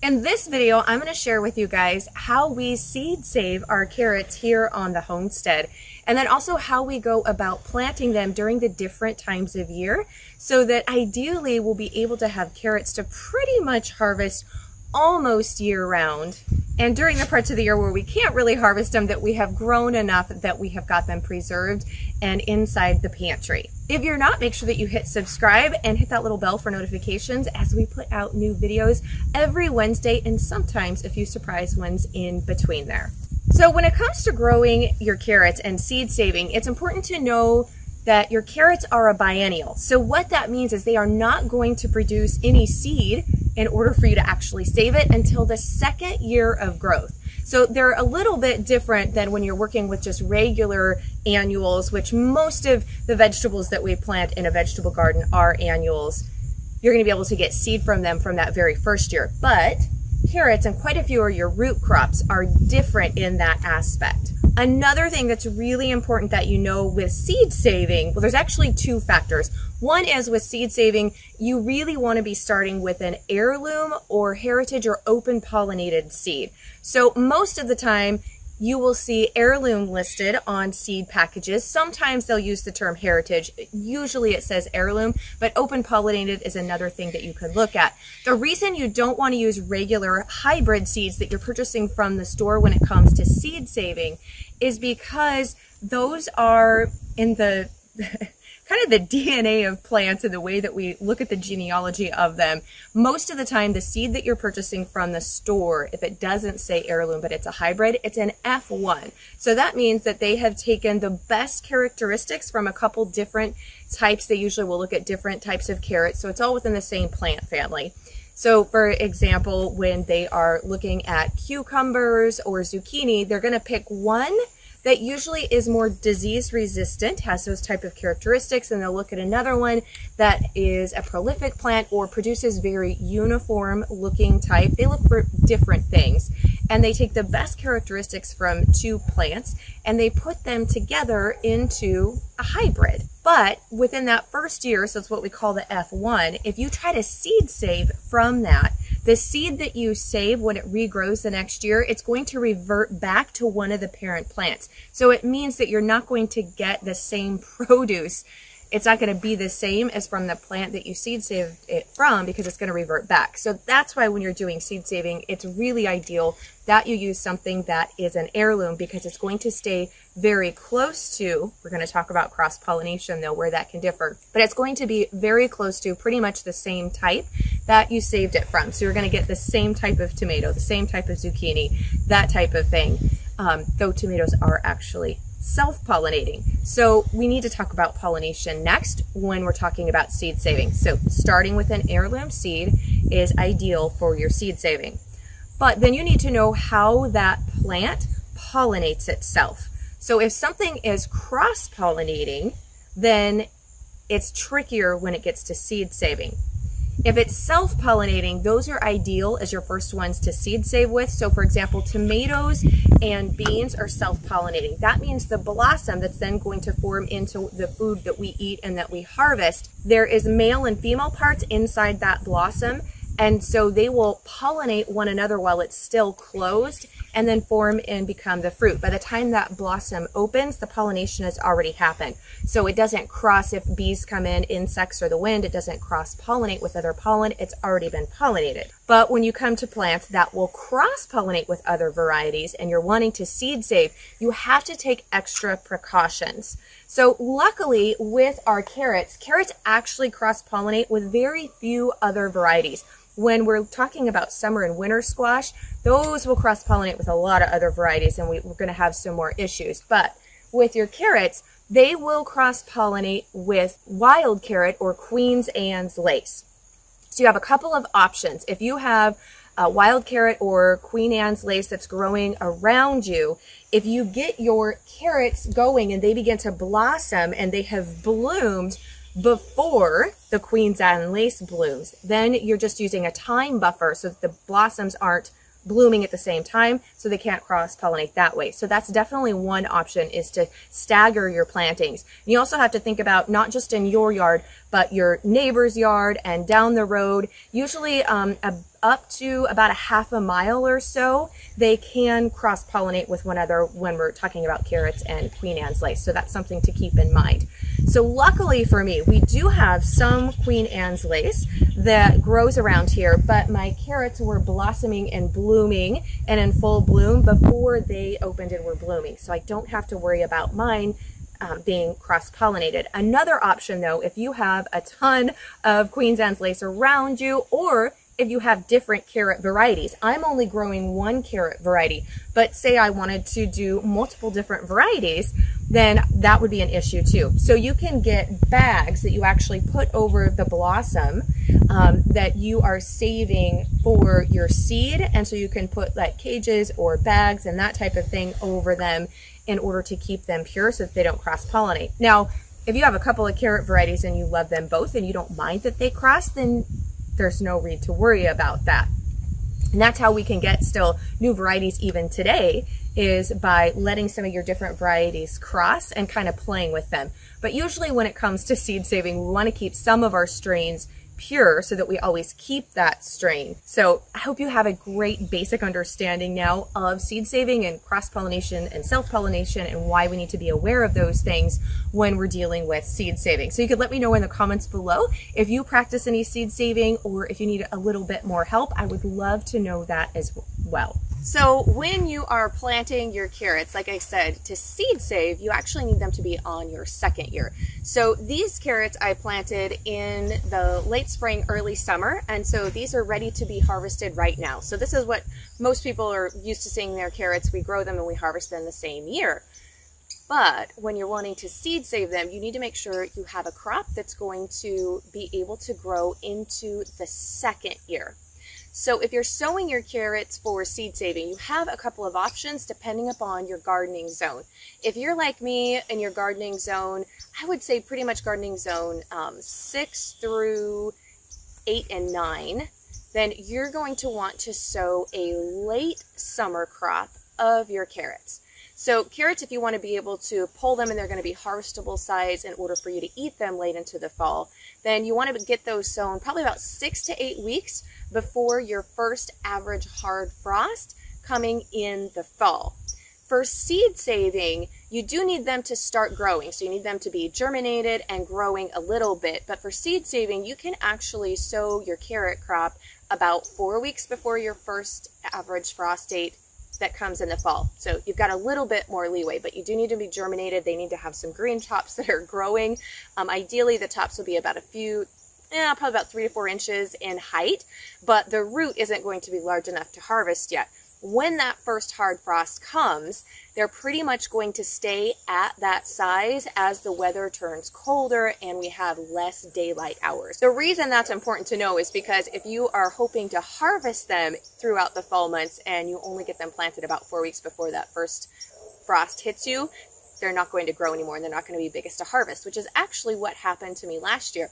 In this video, I'm going to share with you guys how we seed save our carrots here on the homestead, and then also how we go about planting them during the different times of year so that ideally we'll be able to have carrots to pretty much harvest almost year round, and during the parts of the year where we can't really harvest them, that we have grown enough that we have got them preserved and inside the pantry. If you're not, make sure that you hit subscribe and hit that little bell for notifications as we put out new videos every Wednesday, and sometimes a few surprise ones in between there. So when it comes to growing your carrots and seed saving, it's important to know that your carrots are a biennial. So what that means is they are not going to produce any seed in order for you to actually save it until the second year of growth. So they're a little bit different than when you're working with just regular annuals, which most of the vegetables that we plant in a vegetable garden are annuals. You're going to be able to get seed from them from that very first year. But carrots and quite a few of your root crops are different in that aspect. Another thing that's really important that you know with seed saving, well, there's actually two factors. One is with seed saving, you really want to be starting with an heirloom or heritage or open pollinated seed. So most of the time you will see heirloom listed on seed packages. Sometimes they'll use the term heritage. Usually it says heirloom, but open pollinated is another thing that you could look at. The reason you don't want to use regular hybrid seeds that you're purchasing from the store when it comes to seed saving is because those are in the kind of the DNA of plants and the way that we look at the genealogy of them. Most of the time, the seed that you're purchasing from the store, if it doesn't say heirloom, but it's a hybrid, it's an F1. So that means that they have taken the best characteristics from a couple different types. They usually will look at different types of carrots. So it's all within the same plant family. So for example, when they are looking at cucumbers or zucchini, they're going to pick one that usually is more disease resistant, has those type of characteristics, and they'll look at another one that is a prolific plant or produces very uniform looking type. They look for different things, and they take the best characteristics from two plants and they put them together into a hybrid. But within that first year, so it's what we call the F1, if you try to seed save from that, the seed that you save when it regrows the next year, it's going to revert back to one of the parent plants. So it means that you're not going to get the same produce. It's not going to be the same as from the plant that you seed saved it from, because it's going to revert back. So that's why when you're doing seed saving, it's really ideal that you use something that is an heirloom, because it's going to stay very close to, we're going to talk about cross-pollination though, where that can differ, but it's going to be very close to pretty much the same type that you saved it from. So you're going to get the same type of tomato, the same type of zucchini, that type of thing, though tomatoes are actually self-pollinating. So we need to talk about pollination next when we're talking about seed saving. So starting with an heirloom seed is ideal for your seed saving. But then you need to know how that plant pollinates itself. So if something is cross-pollinating, then it's trickier when it gets to seed saving. If it's self-pollinating, those are ideal as your first ones to seed save with. So for example, tomatoes and beans are self-pollinating. That means the blossom that's then going to form into the food that we eat and that we harvest, there is male and female parts inside that blossom. And so they will pollinate one another while it's still closed and then form and become the fruit. By the time that blossom opens, the pollination has already happened. So it doesn't cross, if bees come in, insects or the wind, it doesn't cross-pollinate with other pollen. It's already been pollinated. But when you come to plants that will cross-pollinate with other varieties and you're wanting to seed save, you have to take extra precautions. So luckily with our carrots actually cross-pollinate with very few other varieties. When we're talking about summer and winter squash, those will cross-pollinate with a lot of other varieties, and we're going to have some more issues. But with your carrots, they will cross-pollinate with wild carrot or Queen Anne's lace. So you have a couple of options. If you have a wild carrot or Queen Anne's lace that's growing around you, if you get your carrots going and they begin to blossom and they have bloomed before the Queen Anne's lace blooms, then you're just using a time buffer so that the blossoms aren't blooming at the same time, so they can't cross-pollinate that way. So that's definitely one option, is to stagger your plantings. And you also have to think about not just in your yard, but your neighbor's yard and down the road. Usually up to about a half a mile or so, they can cross-pollinate with one another when we're talking about carrots and Queen Anne's lace. So that's something to keep in mind. So luckily for me, we do have some Queen Anne's lace that grows around here, but my carrots were blossoming and blooming and in full bloom before they opened and were blooming. So I don't have to worry about mine being cross-pollinated. Another option though, if you have a ton of Queen Anne's lace around you, or if you have different carrot varieties. I'm only growing one carrot variety, but say I wanted to do multiple different varieties, then that would be an issue too. So you can get bags that you actually put over the blossom that you are saving for your seed. And so you can put like cages or bags and that type of thing over them in order to keep them pure so that they don't cross-pollinate. Now, if you have a couple of carrot varieties and you love them both and you don't mind that they cross, then there's no need to worry about that. And that's how we can get still new varieties even today, is by letting some of your different varieties cross and kind of playing with them. But usually when it comes to seed saving, we want to keep some of our strains pure so that we always keep that strain. So I hope you have a great basic understanding now of seed saving and cross-pollination and self-pollination, and why we need to be aware of those things when we're dealing with seed saving. So you could let me know in the comments below if you practice any seed saving, or if you need a little bit more help. I would love to know that as well. So when you are planting your carrots, like I said, to seed save, you actually need them to be on your second year. So these carrots I planted in the late spring, early summer, and so these are ready to be harvested right now. So this is what most people are used to seeing their carrots. We grow them and we harvest them the same year. But when you're wanting to seed save them, you need to make sure you have a crop that's going to be able to grow into the second year. So if you're sowing your carrots for seed saving, you have a couple of options depending upon your gardening zone. If you're like me in your gardening zone, I would say pretty much gardening zone 6 through 8 and 9, then you're going to want to sow a late summer crop of your carrots. So carrots, if you want to be able to pull them and they're going to be harvestable size in order for you to eat them late into the fall, then you want to get those sown probably about 6 to 8 weeks before your first average hard frost coming in the fall. For seed saving, you do need them to start growing. So you need them to be germinated and growing a little bit. But for seed saving, you can actually sow your carrot crop about 4 weeks before your first average frost date that comes in the fall. So you've got a little bit more leeway, but you do need to be germinated. They need to have some green tops that are growing. Ideally, the tops will be about probably about 3 to 4 inches in height, but the root isn't going to be large enough to harvest yet. When that first hard frost comes, they're pretty much going to stay at that size as the weather turns colder and we have less daylight hours. The reason that's important to know is because if you are hoping to harvest them throughout the fall months and you only get them planted about 4 weeks before that first frost hits you, they're not going to grow anymore and they're not going to be biggest to harvest, which is actually what happened to me last year.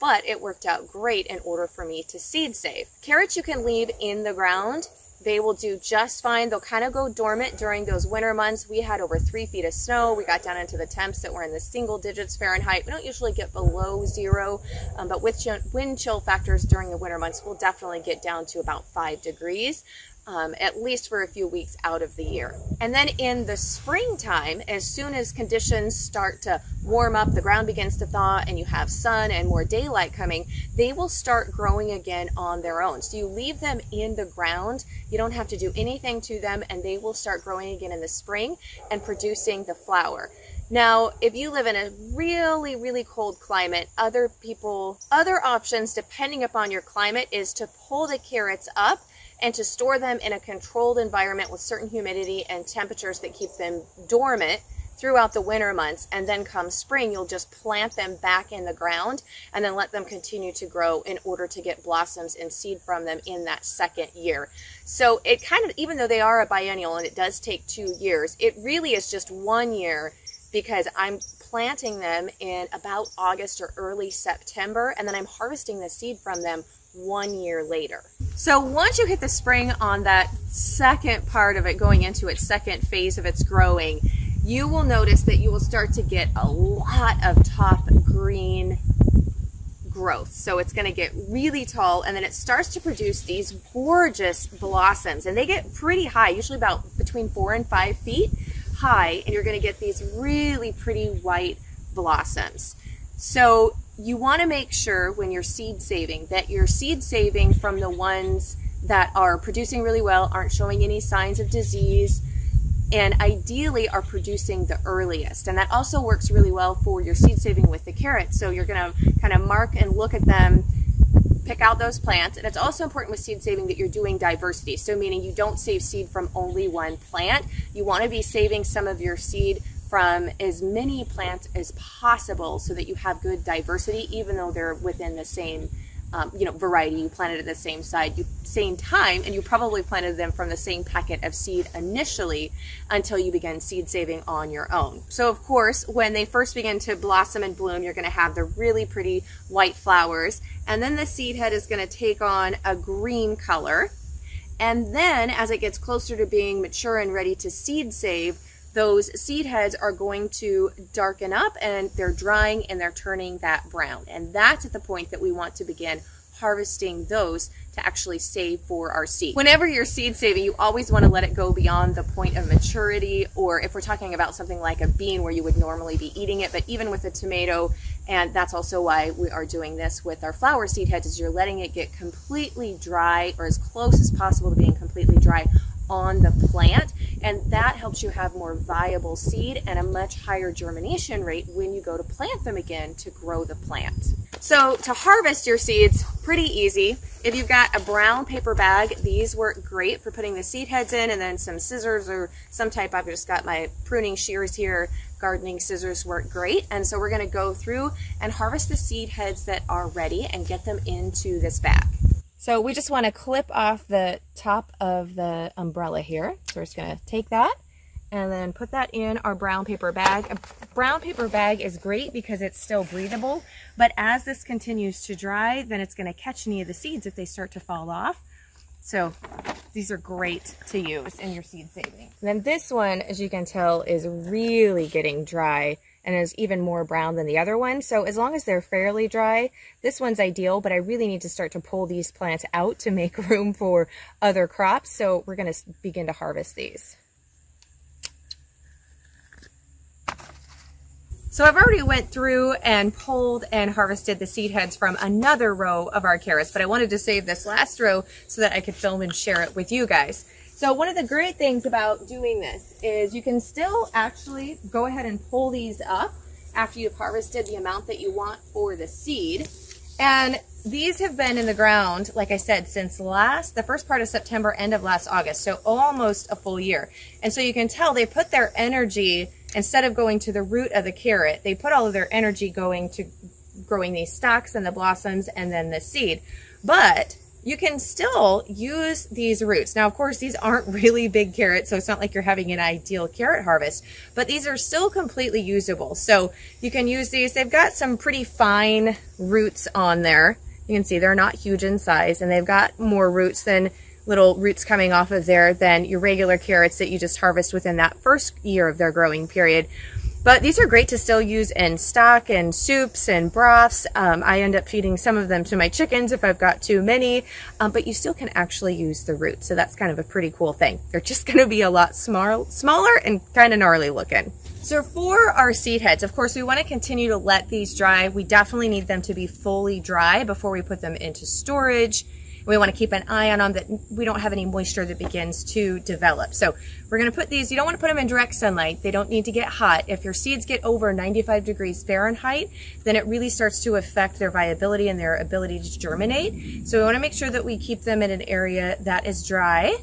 But it worked out great in order for me to seed save. Carrots you can leave in the ground. They will do just fine. They'll kind of go dormant during those winter months. We had over 3 feet of snow. We got down into the temps that were in the single digits Fahrenheit. We don't usually get below 0, but with wind chill factors during the winter months, we'll definitely get down to about 5 degrees. At least for a few weeks out of the year. And then in the springtime, as soon as conditions start to warm up, the ground begins to thaw, and you have sun and more daylight coming, they will start growing again on their own. So you leave them in the ground, you don't have to do anything to them, and they will start growing again in the spring and producing the flower. Now, if you live in a really, really cold climate, other options depending upon your climate is to pull the carrots up and to store them in a controlled environment with certain humidity and temperatures that keep them dormant throughout the winter months. And then come spring, you'll just plant them back in the ground and then let them continue to grow in order to get blossoms and seed from them in that second year. So it kind of, even though they are a biennial and it does take 2 years, it really is just 1 year, because I'm planting them in about August or early September, and then I'm harvesting the seed from them 1 year later. So once you hit the spring on that second part of it, going into its second phase of its growing, you will notice that you will start to get a lot of top green growth. So it's going to get really tall, and then it starts to produce these gorgeous blossoms, and they get pretty high, usually about between 4 and 5 feet high, and you're going to get these really pretty white blossoms. So you want to make sure when you're seed saving that you're seed saving from the ones that are producing really well, aren't showing any signs of disease, and ideally are producing the earliest. And that also works really well for your seed saving with the carrots. So you're going to kind of mark and look at them, pick out those plants. And it's also important with seed saving that you're doing diversity. So meaning you don't save seed from only one plant. You want to be saving some of your seed from as many plants as possible so that you have good diversity, even though they're within the same variety. You planted at the same time, and you probably planted them from the same packet of seed initially until you begin seed saving on your own. So of course, when they first begin to blossom and bloom, you're going to have the really pretty white flowers, and then the seed head is going to take on a green color. And then as it gets closer to being mature and ready to seed save, those seed heads are going to darken up, and they're drying and they're turning that brown. And that's at the point that we want to begin harvesting those to actually save for our seed. Whenever you're seed saving, you always want to let it go beyond the point of maturity, or if we're talking about something like a bean where you would normally be eating it, but even with a tomato, and that's also why we are doing this with our flower seed heads, is you're letting it get completely dry, or as close as possible to being completely dry on the plant, and that helps you have more viable seed and a much higher germination rate when you go to plant them again to grow the plant. So to harvest your seeds, pretty easy. If you've got a brown paper bag, these work great for putting the seed heads in, and then some scissors or some type. I've just got my pruning shears here. Gardening scissors work great. And so we're going to go through and harvest the seed heads that are ready and get them into this bag. So we just want to clip off the top of the umbrella here. So we're just going to take that and then put that in our brown paper bag. A brown paper bag is great because it's still breathable, but as this continues to dry, then it's going to catch any of the seeds if they start to fall off. So these are great to use in your seed saving. And then this one, as you can tell, is really getting dry and is even more brown than the other one. So as long as they're fairly dry, this one's ideal, but I really need to start to pull these plants out to make room for other crops. So we're going to begin to harvest these. So I've already went through and pulled and harvested the seed heads from another row of our carrots, but I wanted to save this last row so that I could film and share it with you guys. So one of the great things about doing this is you can still actually go ahead and pull these up after you've harvested the amount that you want for the seed. And these have been in the ground, like I said, since the first part of September, end of last August, so almost a full year. And so you can tell they put their energy, instead of going to the root of the carrot, they put all of their energy going to growing these stalks and the blossoms and then the seed. But you can still use these roots. Now, of course, these aren't really big carrots, so it's not like you're having an ideal carrot harvest, but these are still completely usable. So you can use these. They've got some pretty fine roots on there. You can see they're not huge in size, and they've got more roots than little roots coming off of there than your regular carrots that you just harvest within that first year of their growing period. But these are great to still use in stock and soups and broths. I end up feeding some of them to my chickens if I've got too many, but you still can actually use the roots. So that's kind of a pretty cool thing. They're just going to be a lot smaller and kind of gnarly looking. So for our seed heads, of course, we want to continue to let these dry. We definitely need them to be fully dry before we put them into storage. We want to keep an eye on them that we don't have any moisture that begins to develop. So we're going to put these, you don't want to put them in direct sunlight. They don't need to get hot. If your seeds get over 95 degrees Fahrenheit, then it really starts to affect their viability and their ability to germinate. So we want to make sure that we keep them in an area that is dry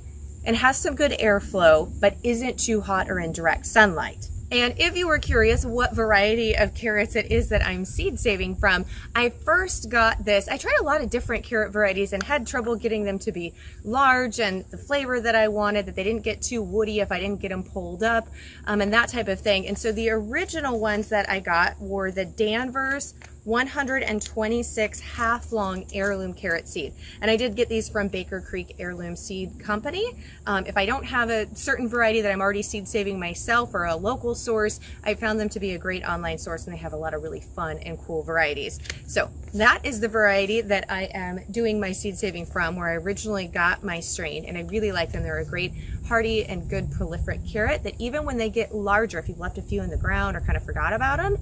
and has some good airflow, but isn't too hot or in direct sunlight. And if you were curious what variety of carrots it is that I'm seed saving from, I first got this. I tried a lot of different carrot varieties and had trouble getting them to be large and the flavor that I wanted, that they didn't get too woody if I didn't get them pulled up, and that type of thing. And so the original ones that I got were the Danvers 126 half-long heirloom carrot seed. And I did get these from Baker Creek Heirloom Seed Company. If I don't have a certain variety that I'm already seed saving myself or a local source, I found them to be a great online source, and they have a lot of really fun and cool varieties. So that is the variety that I am doing my seed saving from, where I originally got my strain, and I really like them. They're a great hardy and good proliferate carrot that even when they get larger, if you've left a few in the ground or kind of forgot about them,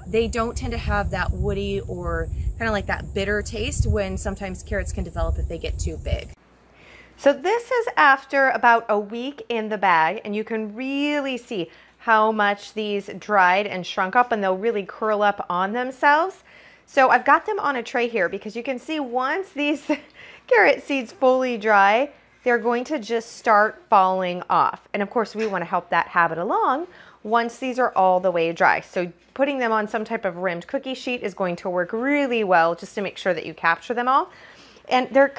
they don't tend to have that woody or kind of like that bitter taste when sometimes carrots can develop if they get too big. So this is after about a week in the bag, and you can really see how much these dried and shrunk up, and they'll really curl up on themselves. So I've got them on a tray here because you can see once these carrot seeds fully dry, they're going to just start falling off. And of course we want to help that habit along once these are all the way dry. So putting them on some type of rimmed cookie sheet is going to work really well just to make sure that you capture them all. And they're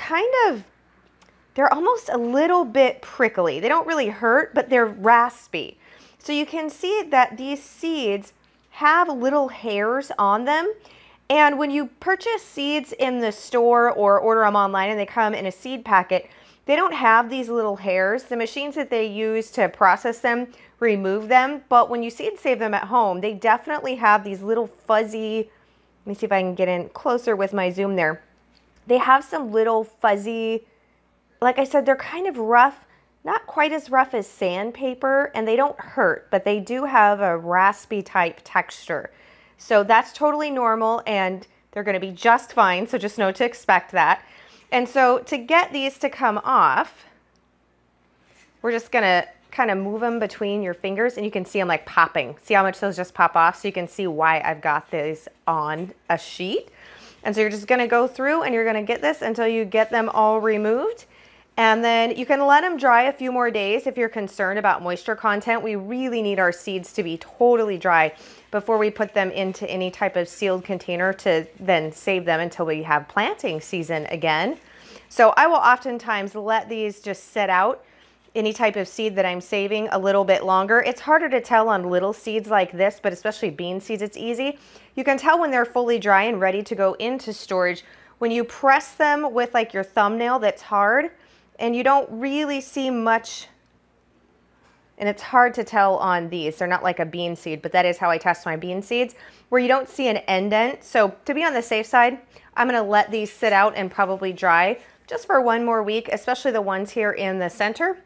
almost a little bit prickly. They don't really hurt, but they're raspy. So you can see that these seeds have little hairs on them. And when you purchase seeds in the store or order them online and they come in a seed packet, they don't have these little hairs. The machines that they use to process them remove them, but when you seed save them at home, they definitely have these little fuzzy, let me see if I can get in closer with my zoom there. They have some little fuzzy, like I said, they're kind of rough, not quite as rough as sandpaper, and they don't hurt, but they do have a raspy type texture. So that's totally normal, and they're gonna be just fine, so just know to expect that. And so to get these to come off, we're just gonna kind of move them between your fingers, and you can see them like popping. See how much those just pop off? So you can see why I've got these on a sheet. And so you're just gonna go through and you're gonna get this until you get them all removed. And then you can let them dry a few more days if you're concerned about moisture content. We really need our seeds to be totally dry before we put them into any type of sealed container to then save them until we have planting season again. So I will oftentimes let these just sit out, any type of seed that I'm saving, a little bit longer. It's harder to tell on little seeds like this, but especially bean seeds, it's easy. You can tell when they're fully dry and ready to go into storage when you press them with like your thumbnail that's hard, and you don't really see much, and it's hard to tell on these. They're not like a bean seed, but that is how I test my bean seeds, where you don't see an indent. So to be on the safe side, I'm gonna let these sit out and probably dry just for one more week, especially the ones here in the center,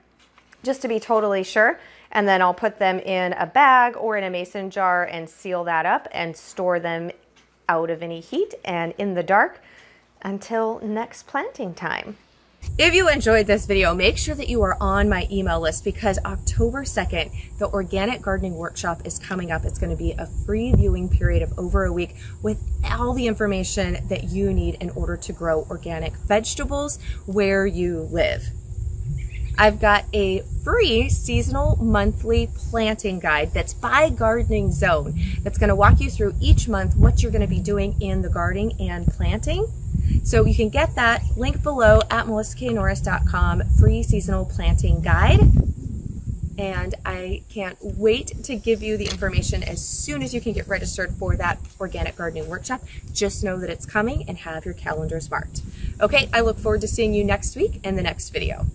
just to be totally sure. And then I'll put them in a bag or in a mason jar and seal that up and store them out of any heat and in the dark until next planting time. If you enjoyed this video, make sure that you are on my email list, because October 2nd, the Organic Gardening Workshop is coming up. It's going to be a free viewing period of over a week with all the information that you need in order to grow organic vegetables where you live. I've got a free seasonal monthly planting guide that's by gardening zone that's going to walk you through each month what you're going to be doing in the gardening and planting. So you can get that link below at melissaknorris.com, free seasonal planting guide. And I can't wait to give you the information as soon as you can get registered for that Organic Gardening Workshop. Just know that it's coming and have your calendars marked. Okay, I look forward to seeing you next week in the next video.